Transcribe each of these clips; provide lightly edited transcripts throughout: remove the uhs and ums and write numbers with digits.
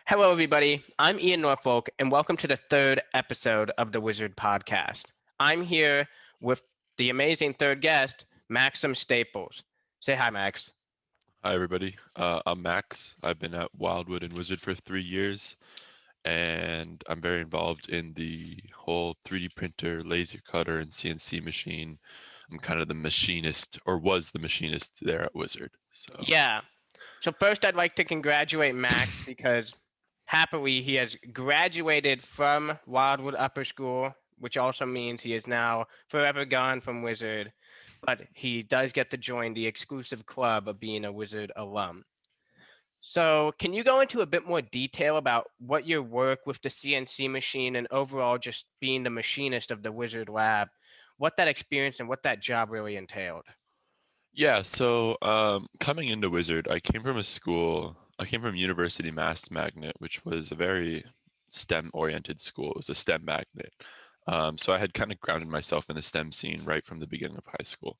Hello, everybody. I'm Ian Norfolk, and welcome to the third episode of the WISRD Podcast. I'm here with the amazing third guest, Maxim Staples. Say hi, Max. Hi, everybody. I'm Max. I've been at Wildwood and Wizard for 3 years, and I'm very involved in the whole 3D printer, laser cutter, and CNC machine. I'm kind of the machinist, or was the machinist there at Wizard. So, Yeah. So, first, I'd like to congratulate Max because happily he has graduated from Wildwood Upper School, which also means he is now forever gone from WISRD, but he does get to join the exclusive club of being a WISRD alum. So, can you go into a bit more detail about what your work with the CNC machine and overall just being the machinist of the WISRD lab, what that experience and what that job really entailed? yeah, coming into Wizard, I came from University Mass Magnet, which was a very STEM-oriented school. It was a STEM magnet. So I had kind of grounded myself in the STEM scene right from the beginning of high school.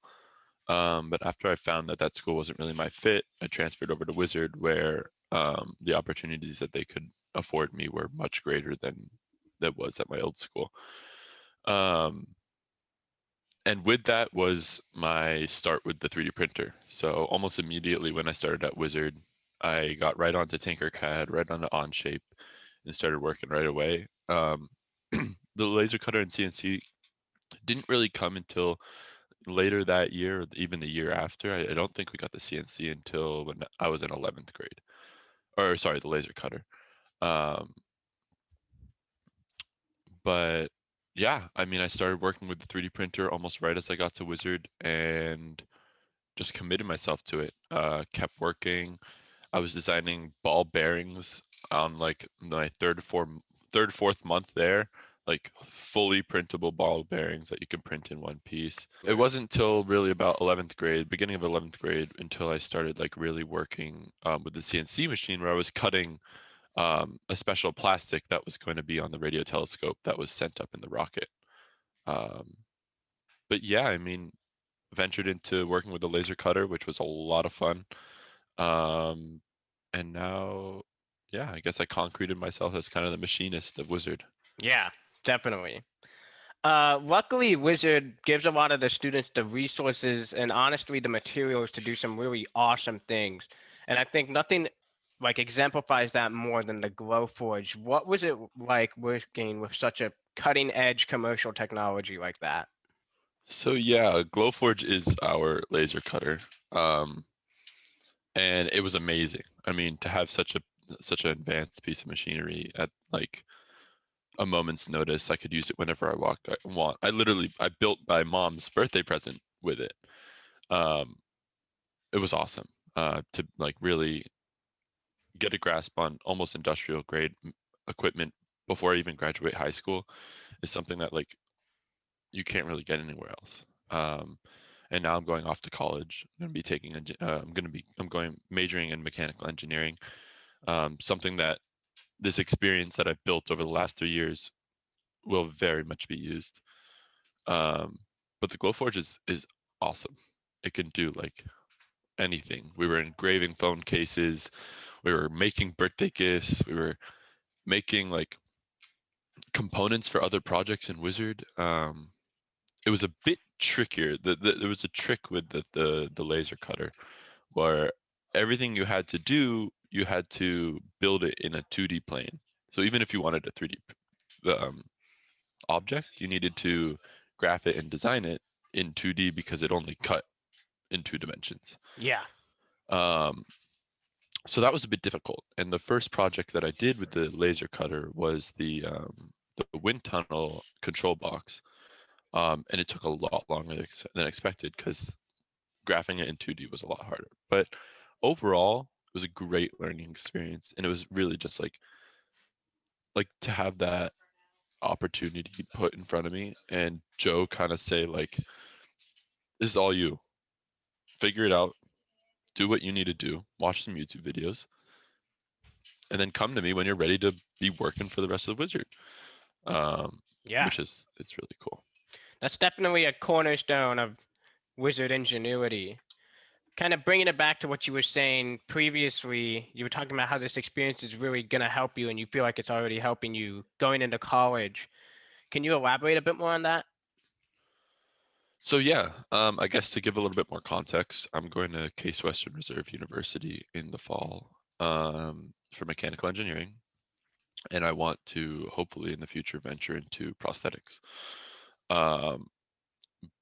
But after I found that that school wasn't really my fit, I transferred over to Wizard, where the opportunities that they could afford me were much greater than that was at my old school. Um, and with that was my start with the 3D printer. So almost immediately when I started at Wizard, I got right onto Tinkercad, right onto Onshape, and started working right away. The laser cutter and CNC didn't really come until later that year, or even the year after. I don't think we got the CNC until when I was in 11th grade, or sorry, the laser cutter. Um, but yeah, I mean, I started working with the 3D printer almost right as I got to Wizard, and just committed myself to it. Kept working. I was designing ball bearings on like my fourth month there, like fully printable ball bearings that you can print in one piece. It wasn't till really about 11th grade, beginning of 11th grade, until I started like really working with the CNC machine where I was cutting a special plastic that was going to be on the radio telescope that was sent up in the rocket. Um, but yeah, I mean, ventured into working with the laser cutter, which was a lot of fun. Um, and now, yeah, I guess I concreted myself as kind of the machinist of Wizard. Yeah, definitely. Luckily, WISRD gives a lot of the students the resources and honestly the materials to do some really awesome things. And I think nothing like exemplifies that more than the Glowforge. What was it like working with such a cutting edge commercial technology like that? So yeah, Glowforge is our laser cutter, um, and it was amazing. I mean, to have such an advanced piece of machinery at like a moment's notice, I could use it whenever I want. I built my mom's birthday present with it. Um, it was awesome to like really get a grasp on almost industrial grade equipment before I even graduate high school is something that like you can't really get anywhere else. And now I'm going off to college. I'm going to be I'm going majoring in mechanical engineering. Something that this experience that I've built over the last 3 years will very much be used. Um, but the Glowforge is awesome. It can do like anything. We were engraving phone cases. We were making birthday gifts. We were making like components for other projects in Wizard. It was a bit trickier. There was a trick with the laser cutter where everything you had to do, you had to build it in a 2D plane. So even if you wanted a 3D um, object, you needed to graph it and design it in 2D because it only cut in 2 dimensions. Yeah. Um, so that was a bit difficult. And the first project that I did with the laser cutter was the wind tunnel control box. And it took a lot longer than expected because graphing it in 2D was a lot harder. But overall, it was a great learning experience, and it was really just like to have that opportunity put in front of me, and Joe kind of say like, "This is all you. Figure it out. Do what you need to do. Watch some YouTube videos, and then come to me when you're ready to be working for the rest of the Wizard." Um, Yeah. which is it's really cool. That's definitely a cornerstone of WISRD ingenuity. kind of bringing it back to what you were saying previously, you were talking about how this experience is really going to help you and you feel like it's already helping you going into college. Can you elaborate a bit more on that? So yeah, I guess to give a little bit more context, I'm going to Case Western Reserve University in the fall for mechanical engineering, and I want to hopefully in the future venture into prosthetics. Um,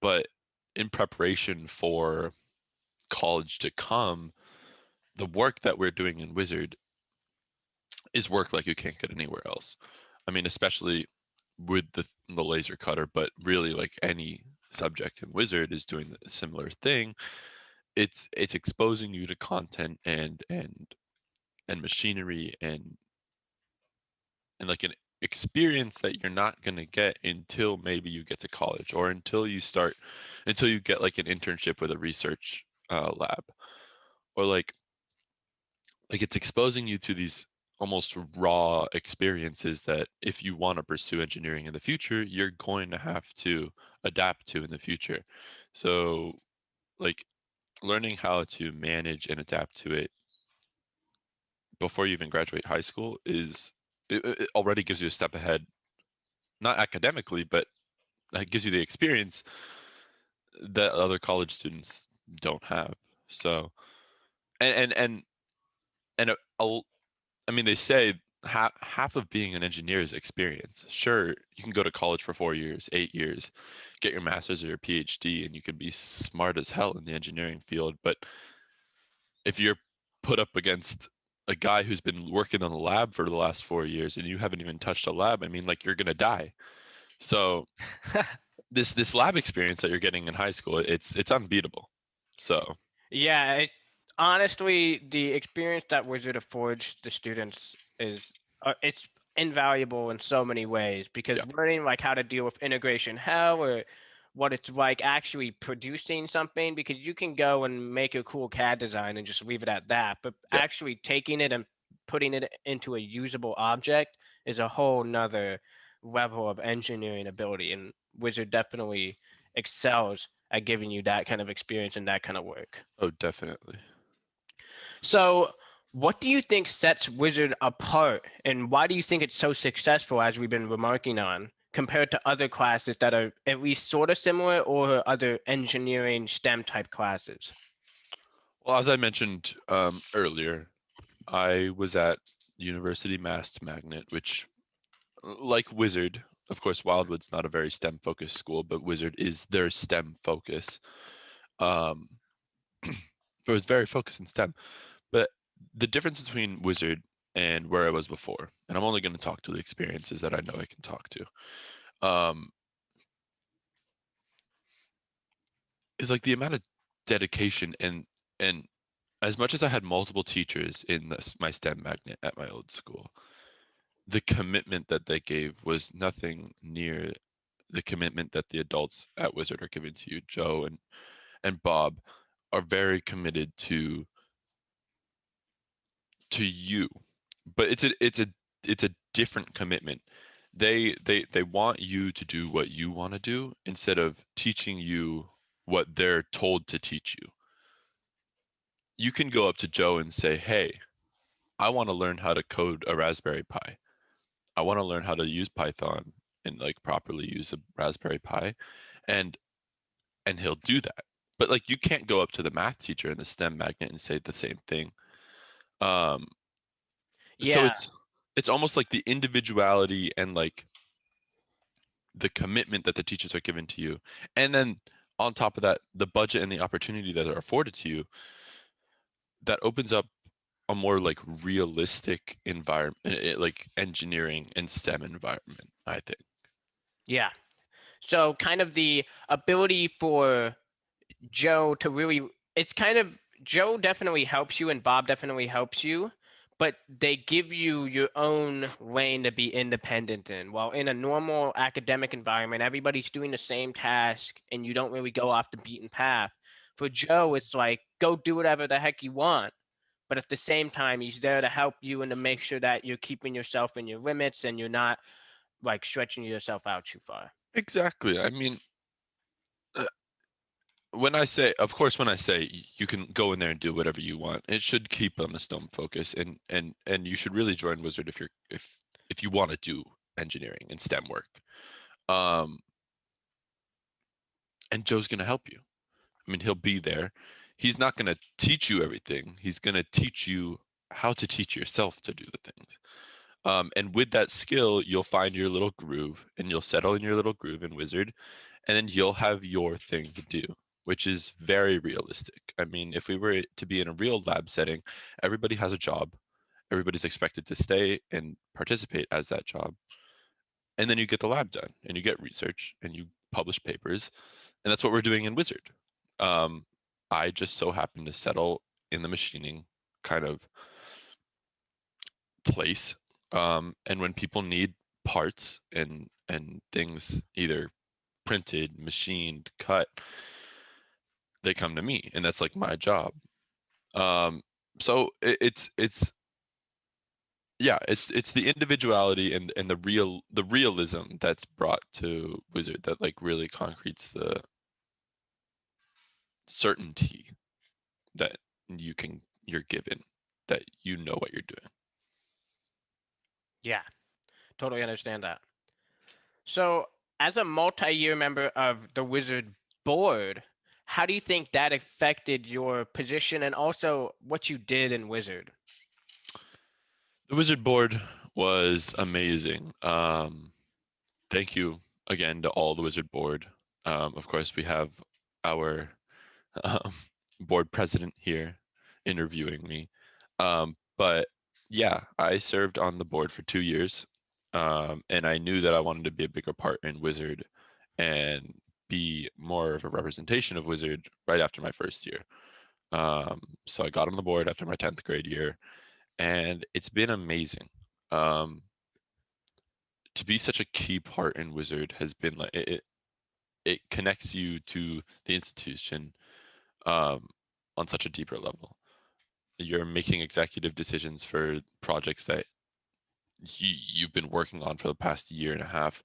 but in preparation for college to come, the work that we're doing in WISRD is work like you can't get anywhere else. I mean, especially with the laser cutter, but really like any subject in WISRD is doing a similar thing. It's exposing you to content and machinery and like an experience that you're not going to get until maybe you get to college or until you get like an internship with a research lab or like it's exposing you to these almost raw experiences that if you want to pursue engineering in the future you're going to have to adapt to in the future. So like learning how to manage and adapt to it before you even graduate high school it already gives you a step ahead, not academically, but it gives you the experience that other college students don't have. So and and and and I mean, they say half of being an engineer is experience. Sure, you can go to college for 4 years, 8 years, get your master's or your PhD, and you can be smart as hell in the engineering field. But if you're put up against a guy who's been working on the lab for the last 4 years and you haven't even touched a lab, I mean, like you're gonna die. So this lab experience that you're getting in high school, it's unbeatable. So Yeah, honestly, the experience that Wizard affords the students is it's invaluable in so many ways yeah, because learning like how to deal with integration hell or what it's like actually producing something because you can go and make a cool CAD design and just leave it at that, but yeah. actually taking it and putting it into a usable object is a whole nother level of engineering ability, and Wizard definitely excels at giving you that kind of experience and that kind of work. Oh, definitely. So, what do you think sets Wizard apart, and why do you think it's so successful, as we've been remarking on, compared to other classes that are at least sort of similar or other engineering STEM type classes? Well, as I mentioned earlier, I was at University Mass Magnet, which, like Wizard, of course, Wildwood's not a very STEM focused school, but Wizard is their STEM focus. Um, so it's very focused in STEM. But the difference between Wizard and where I was before, and I'm only going to talk to the experiences that I know I can talk to, um, is like the amount of dedication and as much as I had multiple teachers in my STEM magnet at my old school, the commitment that they gave was nothing near the commitment that the adults at Wizard are giving to you. Joe and Bob are very committed to you, but it's a different commitment. They want you to do what you want to do instead of teaching you what they're told to teach you. You can go up to Joe and say, "Hey, I want to learn how to code a Raspberry Pi. I want to learn how to use Python and like properly use a Raspberry Pi." And and he'll do that. But like you can't go up to the math teacher in the STEM magnet and say the same thing. Um, so Yeah, it's almost like the individuality and like the commitment that the teachers are given to you, and then on top of that, the budget and the opportunity that are afforded to you, that opens up a more like realistic environment, like engineering and STEM environment, I think. yeah. So, kind of the ability for Joe to really, it's kind of Joe definitely helps you and Bob definitely helps you, but they give you your own lane to be independent in. While in a normal academic environment, everybody's doing the same task and you don't really go off the beaten path. For Joe, it's like go do whatever the heck you want. But at the same time, he's there to help you and to make sure that you're keeping yourself in your limits and you're not like stretching yourself out too far. Exactly. I mean, uh, when I say, of course, when I say you can go in there and do whatever you want, it should keep on a STEM focus, and you should really join Wizard if if you want to do engineering and STEM work. Um, and Joe's gonna help you. I mean, he'll be there. He's not gonna teach you everything. He's gonna teach you how to teach yourself to do the things. And with that skill, you'll find your little groove, and you'll settle in your little groove in Wizard, and then you'll have your thing to do, which is very realistic. I mean, if we were to be in a real lab setting, everybody has a job. Everybody's expected to stay and participate as that job. And then you get the lab done and you get research and you publish papers. And that's what we're doing in Wizard. Um, I just so happen to settle in the machining kind of place. And when people need parts and things either printed, machined, cut, they come to me, and that's like my job. Um, so it's yeah, it's the individuality and the realism that's brought to Wizard that like really concretes the certainty that you're given, that you know what you're doing. Yeah, totally understand that. So, as a multi-year member of the Wizard board, how do you think that affected your position and also what you did in Wizard? The Wizard board was amazing. Thank you again to all the Wizard board. Of course, we have our um, board president here interviewing me. But yeah, I served on the board for 2 years, and I knew that I wanted to be a bigger part in Wizard and be more of a representation of Wizard right after my first year. So I got on the board after my 10th grade year, and it's been amazing. Um, to be such a key part in Wizard has been like it connects you to the institution um, on such a deeper level. You're making executive decisions for projects that you've been working on for the past year and a half.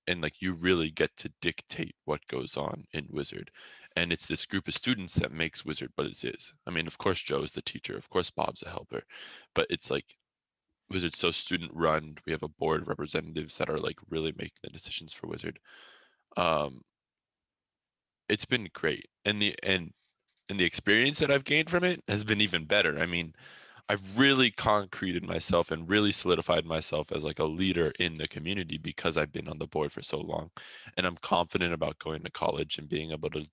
And like you really get to dictate what goes on in Wizard. And it's this group of students that makes Wizard what it is. I mean, of course, Joe's the teacher, of course, Bob's a helper, but it's like Wizard's so student run. We have a board of representatives that are like really making the decisions for Wizard. Um, it's been great. And the experience that I've gained from it has been even better. I mean, I've really concreted myself and really solidified myself as like a leader in the community because I've been on the board for so long. And I'm confident about going to college and being able to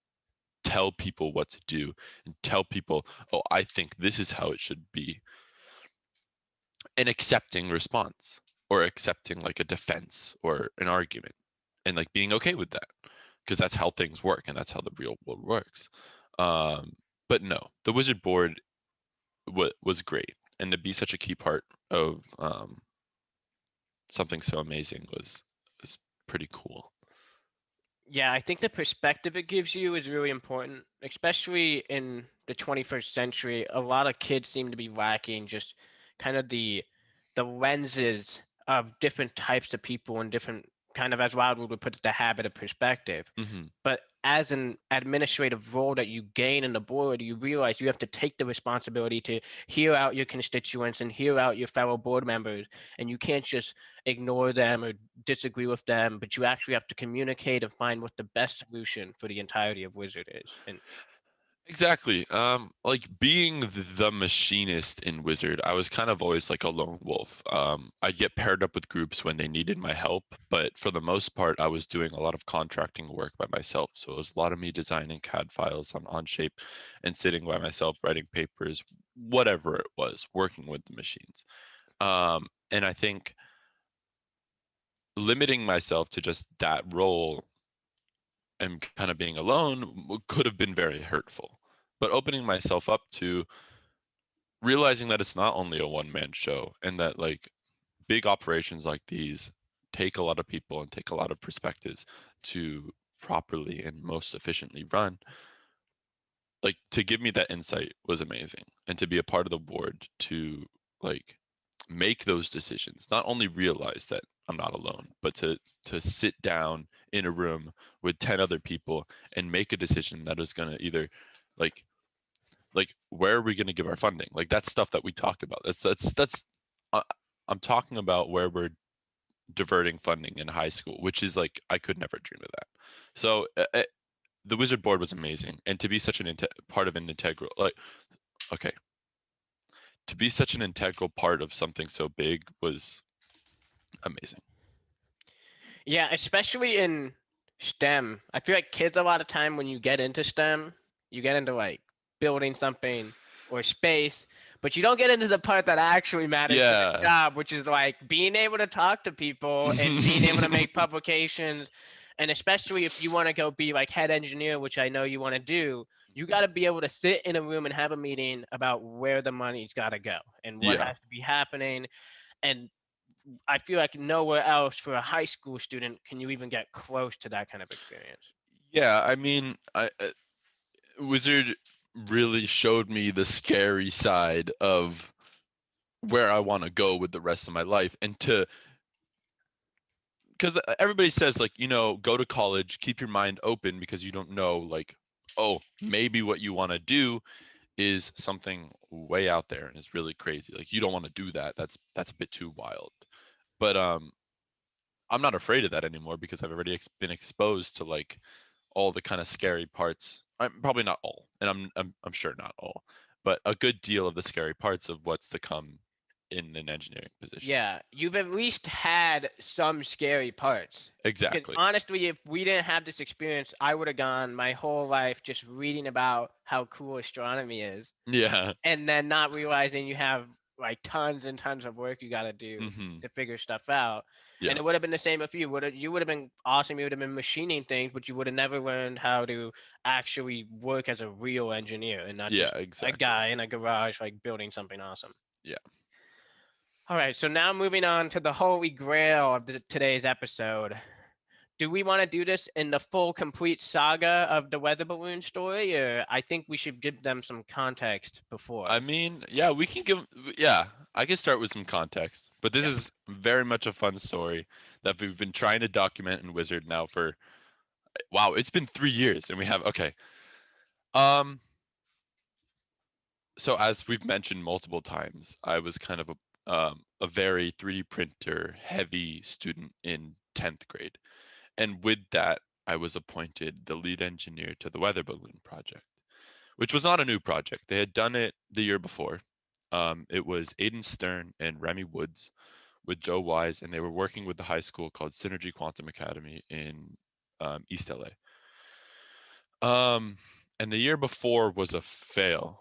tell people what to do and tell people, oh, I think this is how it should be. And accepting response or accepting like a defense or an argument and like being okay with that because that's how things work and that's how the real world works. Um, but no, the Wizard board was great, and to be such a key part of something so amazing was pretty cool. Yeah, I think the perspective it gives you is really important, especially in the 21st century. A lot of kids seem to be lacking just kind of the lenses of different types of people and different kind of, as Wildwood would put it, the habit of perspective. Hmm. But as an administrative role that you gain in the board, you realize you have to take the responsibility to hear out your constituents and hear out your fellow board members, and you can't just ignore them or disagree with them, but you actually have to communicate and find what the best solution for the entirety of Wizard is. And Exactly. Like being the machinist in Wizard, I was kind of always like a lone wolf. I'd get paired up with groups when they needed my help, but for the most part, I was doing a lot of contracting work by myself. So it was a lot of me designing CAD files on Onshape and sitting by myself writing papers, whatever it was, working with the machines. And I think limiting myself to just that role and kind of being alone could have been very hurtful. But opening myself up to realizing that it's not only a one man show and that like big operations like these take a lot of people and take a lot of perspectives to properly and most efficiently run, like to give me that insight was amazing, and to be a part of the board to like make those decisions, not only realize that I'm not alone, but to sit down in a room with 10 other people and make a decision that is going to either like where are we going to give our funding? Like that's stuff that we talk about. That's uh, I'm talking about where we're diverting funding in high school, which is like I could never dream of that. So the Wizard board was amazing, and to be such an part of an integral, like, okay, to be such an integral part of something so big was amazing. Yeah, especially in STEM. I feel like kids a lot of time when you get into STEM, you get into like building something or space, but you don't get into the part that actually matters for the Yeah. job, which is like being able to talk to people and being able to make publications. And especially if you want to go be like head engineer, which I know you want to do, you got to be able to sit in a room and have a meeting about where the money's got to go and what Yeah. has to be happening. And I feel like nowhere else for a high school student can you even get close to that kind of experience. Yeah, I mean, Wizard really showed me the scary side of where I want to go with the rest of my life, and to because everybody says like, go to college, keep your mind open because you don't know, like, oh, maybe what you want to do is something way out there and it's really crazy. Like you don't want to do that. That's a bit too wild. But I'm not afraid of that anymore because I've already been exposed to like all the kind of scary parts. I'm probably not all, and I'm sure not all, but a good deal of the scary parts of what's to come in an engineering position. Yeah, you've at least had some scary parts. Because Exactly. honestly, if we didn't have this experience, I would have gone my whole life just reading about how cool astronomy is Yeah. and then not realizing you have like tons and tons of work you got to do Mhm. to figure stuff out. And Yeah. it would have been the same if you would have been awesome. You would have been machining things, but you would have never learned how to actually work as a real engineer and not Yeah, just a exactly. guy in a garage like building something awesome. Yeah. All right, so now moving on to the holy grail of today's episode. Do we want to do this in the full, complete saga of the weather balloon story, or I think we should give them some context before? I mean, yeah, we can give yeah, I can start with some context. But this Yeah. is very much a fun story that we've been trying to document in Wizard now for wow, it's been 3 years and we have okay. Um so as we've mentioned multiple times, I was kind of a very 3D printer heavy student in 10th grade. And with that, I was appointed the lead engineer to the weather balloon project, which was not a new project. They had done it the year before. It was Aiden Stern and Remy Woods with Joe Wise, and they were working with the high school called Synergy Quantum Academy in East LA. Um, and the year before was a fail.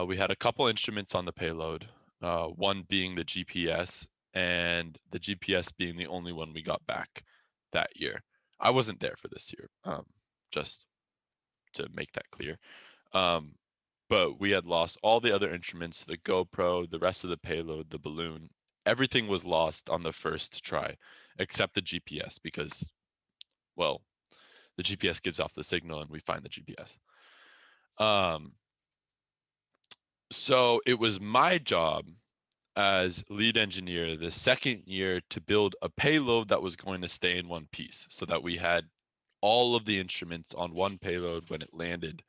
We had a couple instruments on the payload, one being the GPS, and the GPS being the only one we got back that year. I wasn't there for this year, just to make that clear. Um, but we had lost all the other instruments, the GoPro, the rest of the payload, the balloon. Everything was lost on the first try, except the GPS because, well, the GPS gives off the signal and we find the GPS. Um, so it was my job as lead engineer the second year to build a payload that was going to stay in one piece so that we had all of the instruments on one payload when it landed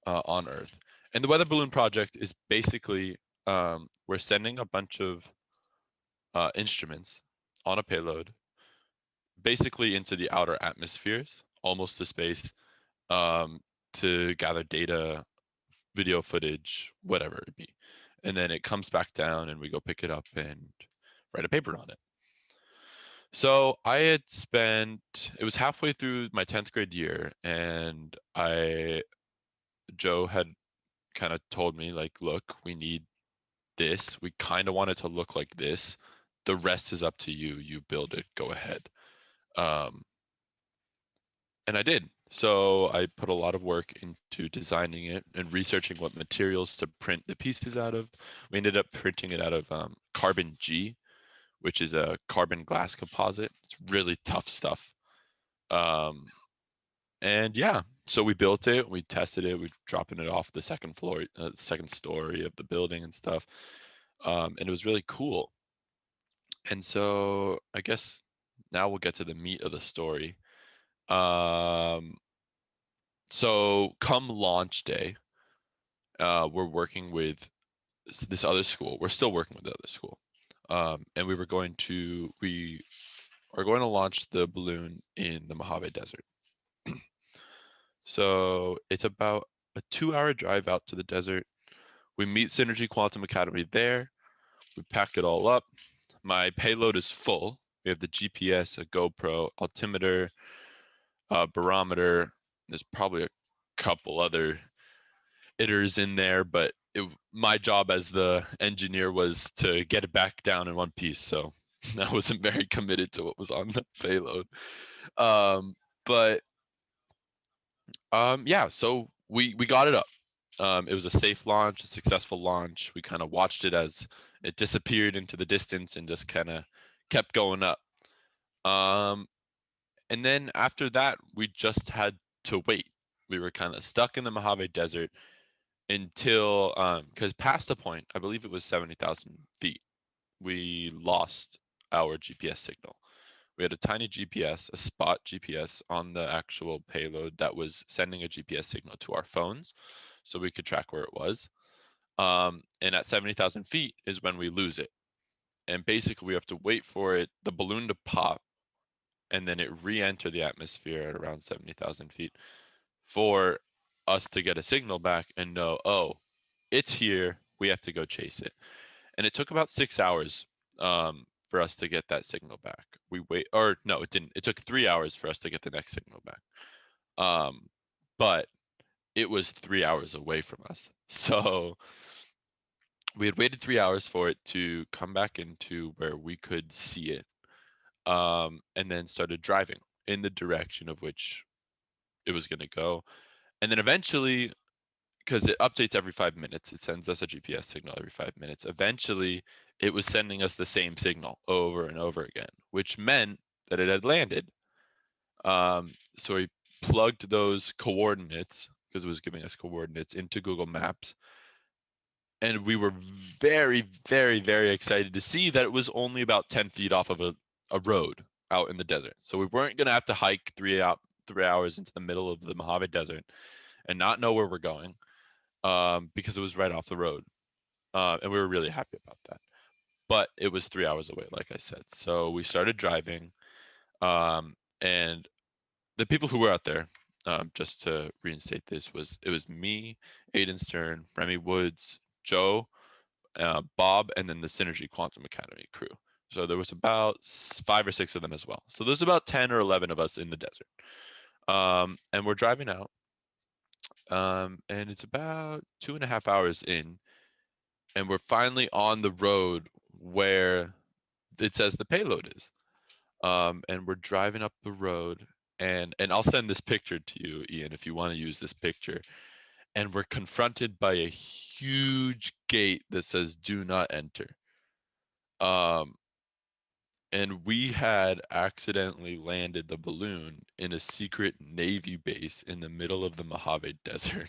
on Earth. And the weather balloon project is basically we're sending a bunch of instruments on a payload basically into the outer atmospheres, almost to space, um, to gather data, video footage, whatever it be. And then it comes back down and we go pick it up and write a paper on it. So I had spent, it was halfway through my 10th grade year, and Joe had kind of told me, like, look, we need this. We kind of want it to look like this. The rest is up to you. You build it. Go ahead. Um, and I did. So I put a lot of work into designing it and researching what materials to print the pieces out of. We ended up printing it out of carbon G, which is a carbon glass composite. It's really tough stuff. Um, and yeah, so we built it. We tested it. We dropping it off the second floor, second story of the building and stuff. And it was really cool. And so I guess now we'll get to the meat of the story. Um, so come launch day, we're working with this other school. We're still working with the other school. And we are going to launch the balloon in the Mojave Desert. So it's about a 2-hour drive out to the desert. We meet Synergy Quantum Academy there. We pack it all up. My payload is full. We have the GPS, a GoPro, altimeter, barometer. There's probably a couple other itters in there, but my job as the engineer was to get it back down in one piece. So I wasn't very committed to what was on the payload. Um, but yeah, so we got it up. It was a safe launch, a successful launch. We kind of watched it as it disappeared into the distance and just kind of kept going up. Um, and then after that, we just had to wait. We were kind of stuck in the Mojave Desert until, because past a point, I believe it was 70,000 feet, we lost our GPS signal. We had a tiny GPS, a spot GPS on the actual payload that was sending a GPS signal to our phones so we could track where it was. And at 70,000 feet is when we lose it. And basically, we have to wait for the balloon to pop, and then it re-enter the atmosphere at around 70,000 feet for us to get a signal back and know, oh, it's here. We have to go chase it. And it took about 6 hours for us to get that signal back. Or no, it didn't. It took 3 hours for us to get the next signal back. But it was 3 hours away from us. So we had waited 3 hours for it to come back into where we could see it, and then started driving in the direction of which it was going to go. And then eventually, because it updates every 5 minutes, it sends us a GPS signal every 5 minutes. Eventually, it was sending us the same signal over and over again, which meant that it had landed. So we plugged those coordinates, because it was giving us coordinates, into Google Maps. And we were very, very, very excited to see that it was only about 10 feet off of a road out in the desert. So we weren't going to have to hike 3 hours into the middle of the Mojave Desert and not know where we're going, because it was right off the road. And we were really happy about that. But it was 3 hours away, like I said. So we started driving, and the people who were out there, just to reinstate this, it was me, Aiden Stern, Remy Woods, Joe, Bob, and then the Synergy Quantum Academy crew. So there was about 5 or 6 of them as well. So there's about 10 or 11 of us in the desert. And we're driving out, and it's about 2.5 hours in, and we're finally on the road where it says the payload is. And we're driving up the road, and I'll send this picture to you, Ian, if you want to use this picture. And we're confronted by a huge gate that says "Do not enter." Um, and we had accidentally landed the balloon in a secret Navy base in the middle of the Mojave Desert.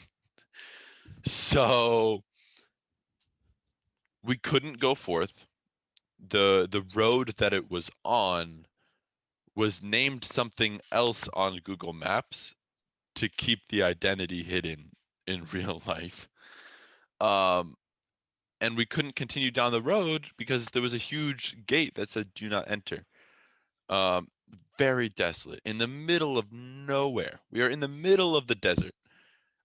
So we couldn't go forth. The road that it was on was named something else on Google Maps to keep the identity hidden in real life. Um, and we couldn't continue down the road because there was a huge gate that said "Do not enter." Um, Very desolate, in the middle of nowhere. We are in the middle of the desert,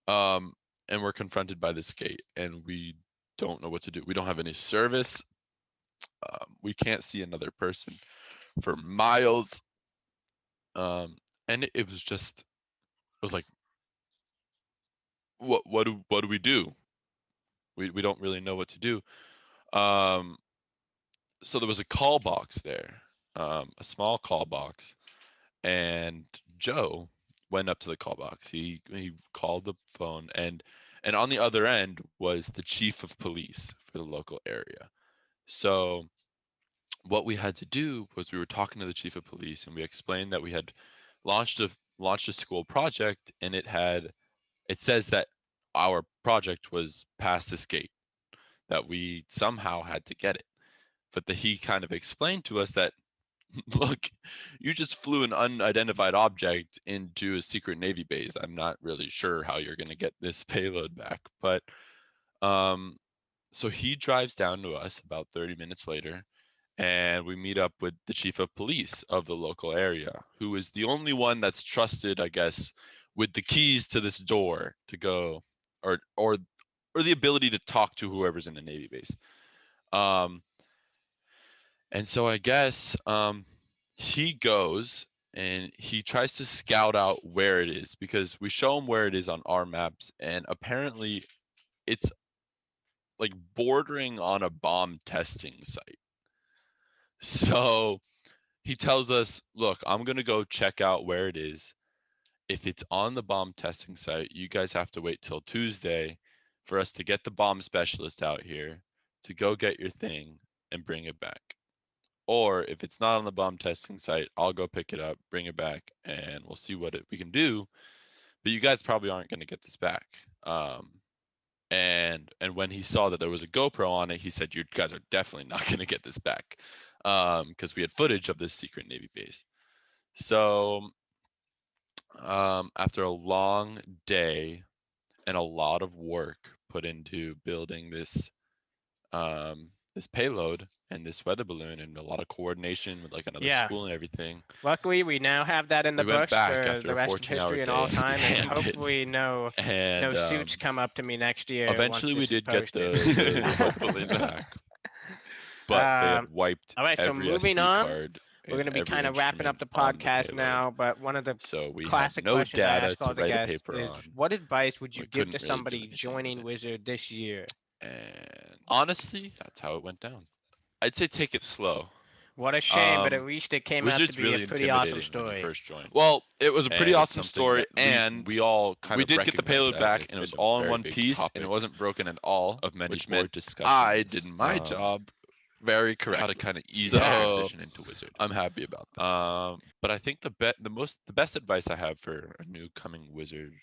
um, and we're confronted by this gate, and we don't know what to do. We don't have any service. We can't see another person for miles, and it was just, it was like, what do we do? We don't really know what to do. Um, so there was a call box there, a small call box, and Joe went up to the call box. He called the phone, and on the other end was the chief of police for the local area. So what we had to do was we were talking to the chief of police, and we explained that we had launched a school project, and it says that our project was past this gate, that we somehow had to get it but he kind of explained to us that, look, you just flew an unidentified object into a secret Navy base. I'm not really sure how you're going to get this payload back. But so he drives down to us about 30 minutes later, and we meet up with the chief of police of the local area, who is the only one that's trusted, I guess, with the keys to this door to go, or the ability to talk to whoever's in the Navy base. And so I guess he goes and he tries to scout out where it is, because we show him where it is on our maps, and apparently it's like bordering on a bomb testing site. So he tells us, look, I'm going to go check out where it is. If it's on the bomb testing site, you guys have to wait till Tuesday for us to get the bomb specialist out here to go get your thing and bring it back. Or if it's not on the bomb testing site, I'll go pick it up, bring it back, and we'll see what we can do. But you guys probably aren't going to get this back. And when he saw that there was a GoPro on it, he said, you guys are definitely not going to get this back, because we had footage of this secret Navy base. So after a long day and a lot of work put into building this this payload and this weather balloon, and a lot of coordination with like another Yeah. school and everything, Luckily, we now have that in the we went books back for after the a rest of 14-hour history and day all time, and and hopefully no and suits come up to me next year. eventually once we this is did get the posted. weather balloon back, but they had wiped All right, so every moving SD on, card we're and going to be every kind of wrapping up instrument the on the podcast payload. now, but one of the So we had classic no questions I data ask all to the write a guests paper is, on. what advice would you We give to couldn't really do somebody anything with joining it. WISRD this year? And honestly, that's how it went down. I'd say take it slow. What a shame, but at least it came out to WISRD's be a really pretty awesome intimidating when you story. first join. Well, it was a pretty And it's awesome something story, that and we all kind we of did get the recognize payload that back, it's and it was been a all in very one big piece, and it topic wasn't broken at all, of many which board meant discussions. I did my job very How to correctly. kind of ease So, that transition into WISRD. I'm happy about that. But I think the best advice I have for a new coming WISRD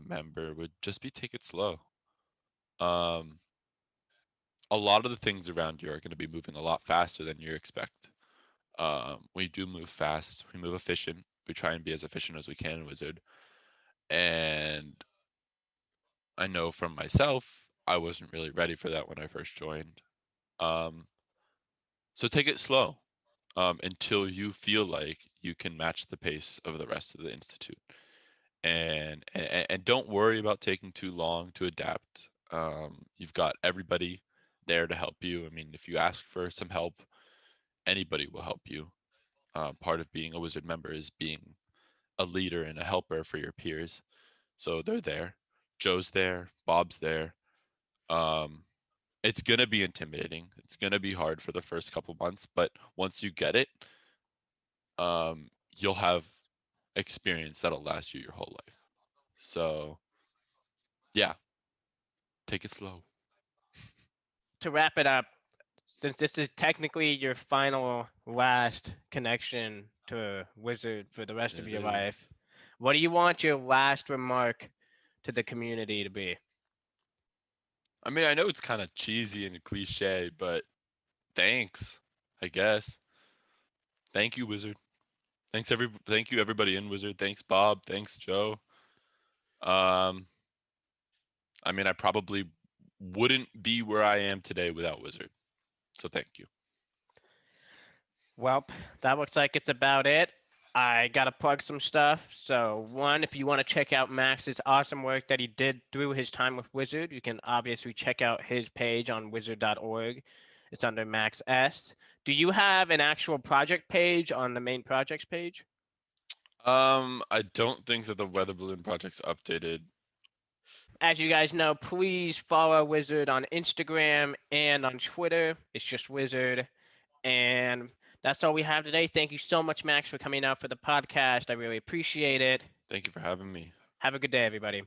member would just be take it slow. Um, a lot of the things around you are going to be moving a lot faster than you expect. We do move fast. We move efficient. We try and be as efficient as we can in WISRD. And I know from myself, I wasn't really ready for that when I first joined. So take it slow until you feel like you can match the pace of the rest of the institute. And don't worry about taking too long to adapt. You've got everybody there to help you. I mean, if you ask for some help, anybody will help you. Part of being a WISRD member is being a leader and a helper for your peers. So they're there. Joe's there. Bob's there. It's gonna be intimidating. It's gonna be hard for the first couple months, but once you get it, you'll have experience that'll last you your whole life. So yeah, take it slow. To wrap it up, since this is technically your final last connection to WISRD for the rest of It your is. life, what do you want your last remark to the community to be? I mean, I know it's kind of cheesy and cliche, but thanks, I guess. Thank you, WISRD. Thank you everybody in WISRD. Thanks, Bob. Thanks, Joe. I mean, I probably wouldn't be where I am today without WISRD. So thank you. Well, that looks like it's about it. I got to plug some stuff. So, one, if you want to check out Max's awesome work that he did through his time with WISRD, you can obviously check out his page on WISRD.org. It's under Max S. Do you have an actual project page on the main projects page? I don't think that the weather balloon project's updated. As you guys know, please follow WISRD on Instagram and on Twitter. It's just WISRD. And that's all we have today. Thank you so much, Max, for coming out for the podcast. I really appreciate it. Thank you for having me. Have a good day, everybody.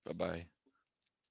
Bye-bye.